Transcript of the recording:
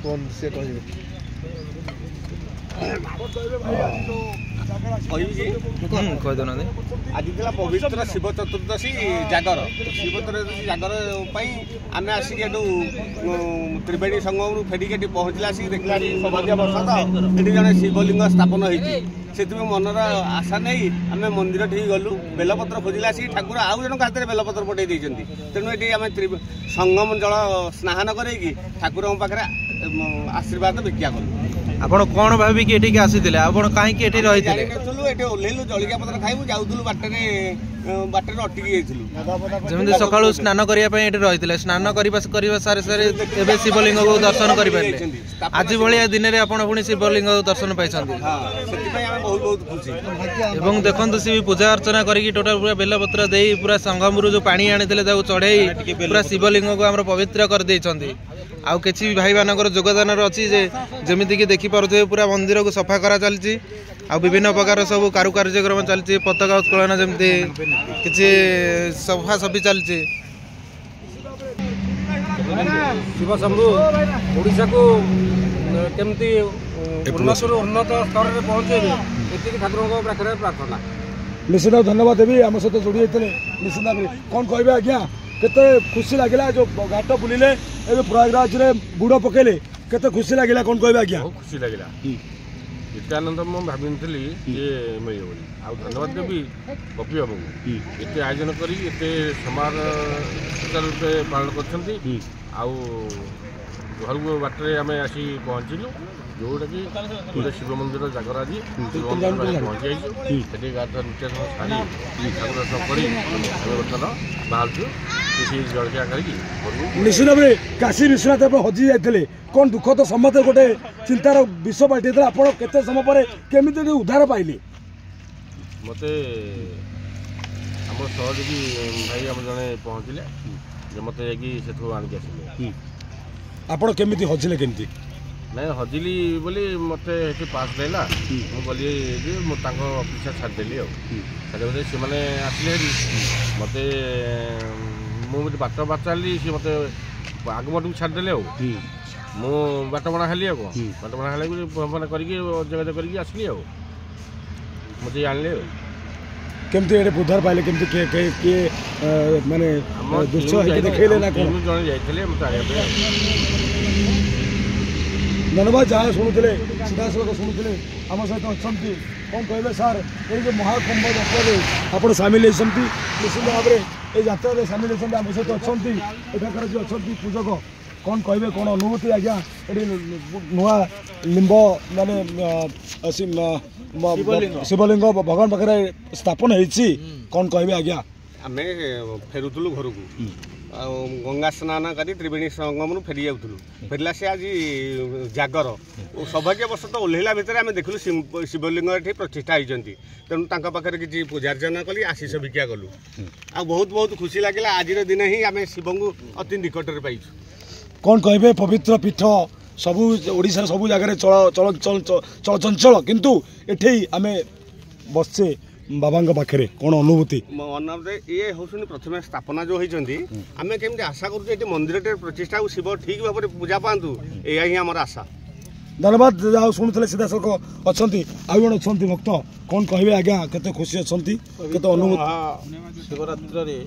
कौन से कहिबे आज पवित्र शिव चतुर्दशी जागर शिव चतुर्दशी जागर आम आसिक त्रिवेणी संगम फेरिक पहुँचला देखला सौभाग्य वर्ष तो ये जड़े शिवलिंग स्थापन होती मनर आशा नहीं आम मंदिर ठीक गलु बेलपत्र खोजिला ठाकुर आउ जन हाथ में बेलपत्र पठे तेणु ये आम संगम जल स्नान करके ठाकुर पाखे आशीर्वाद भिक्षा कलु आपण कौन भाविक एठी आसीथिले आपण काहे कि एठी रहिथिले एठी ओल्हेलु जलिका पत्र खाइबु जाउथुलु बाटरे अटकी जाइथुलु जेमति सकाळु स्नान करिया पय एठी रहिथिले स्नान करिबा सारे सारे एबे शिवलिंग को दर्शन करि पारले आज भलिया दिन रे आपण पुनी शिवलिंग को दर्शन पाइछन्ती हां सेति पय हम बहुत बहुत खुशी एवं देखंतु सी पूजा अर्चना करिकि टोटल पूरा बेलपत्र देई पूरा संगमरु जो पानी आनिथिले ताऊ चढ़ेई पूरा शिवलिंग को हमर पवित्र कर देइछन्ती आउ किछि भाई मानकर योगदान अच्छी जमीक देखिपे पूरा मंदिर को सफा करा चलती आ विभिन्न प्रकार सब कारु कार्यक्रम चलती पताका उत्तोलन जमती किछि सफा सफी चलती शिव शंभु ओडिशा को केमती उन्नत स्तर में पहुँचे ठाकुर पाखे प्रार्थना निश्चित धन्यवाद देवी आम सहित जोड़ी होते निश्चित भाव कौन कहे आज्ञा केते खुशी लगे जो घाट बुलिले प्रयागराज रे बुड़ पकेले केते खुशी लगे कौन कहे आज्ञा बहुत खुशी लगे एत आनंद मुझे भावी ये मिले बोली आ धन्यवाद देवी पपी बाबू एत आयोजन करते समार सुचारू रूपे पालन कर घर को बाटर आम आसी पहुँचलु जोटा कि गोटे शिव मंदिर जागर आज शिव मंदिर पहुँची जाइए गाँव नित्य सारी ठाकुर दर्शन कर बर्तमान बाहर किसी जलखिया कर निश्चित भाव काशी विश्वनाथ हजि जाते कौन दुख तो समस्त गोटे चिंतार विषय पाल्टी आप केते समय पर केमी उद्धार पाइले मत आम सहयोगी भाई आम जड़े पहुँचले मत आनिक आसिले आपण केमी हजिले केमती नहीं हजिली बोली मत पास देला मुझे अफिस छाड़देली छाड़े से मैंने आसले मत मुझे बाट बात चली सी मत आग मट को छाड़देले मु बाट बणा हेली बाट बणा हेल्ले फोन करके जोगाजोग करके आसली मुझे जानले केमती उद्धार पाइले केमती किए माने दृश्य देखले ना कौन जन जाइए मत धन्यवाद जहाँ शुणुले सीधा सड़क शुणुले आम सहित अच्छा कौन कहे सार ये जो महाकुंभ यात्रा आप सामिल होती निश्चित भाव में ये यात्रा सामिल होती आम सहित अच्छा एठाकर जो अच्छा पूजक कौन कहे कौन अनुभूति आज्ञा ये नुआ लिंब माने शिवलिंग भगवान पाखे स्थापन होती कौन कहे आज्ञा आम फेरुलु घर को गंगा स्नान कर त्रिवेणी संगम फेरी जाऊँ फेरला से आज जागर सौभाग्यवर्ष तो ओह्ला भितर आम देखलु शिवलिंग ये प्रतिष्ठा होती तेणु पाखे किसी पूजार्चना कली आशीष भिक्षा कलु आ बहुत बहुत खुशी लगे आज दिन ही आम शिव को अति निकट में पाई कौन कहे पवित्र पीठ सबू ओडिशा सबू जगह चल चंचल किंतु एठे आम बसचे बाबा पाखे कौन अनुभूति ये हूँ प्रथम स्थापना जो होती आम केमी आशा करूँ मंदिर प्रतिष्ठा शिव ठीक भाव में पूजा पातु या ही आम आशा धन्यवाद जहाँ शुणुले सीधा सड़क अच्छा आउ जन अच्छा भक्त कौन कहे आज्ञा केते खुशी अच्छा केते अनुभूति शिवरात्रि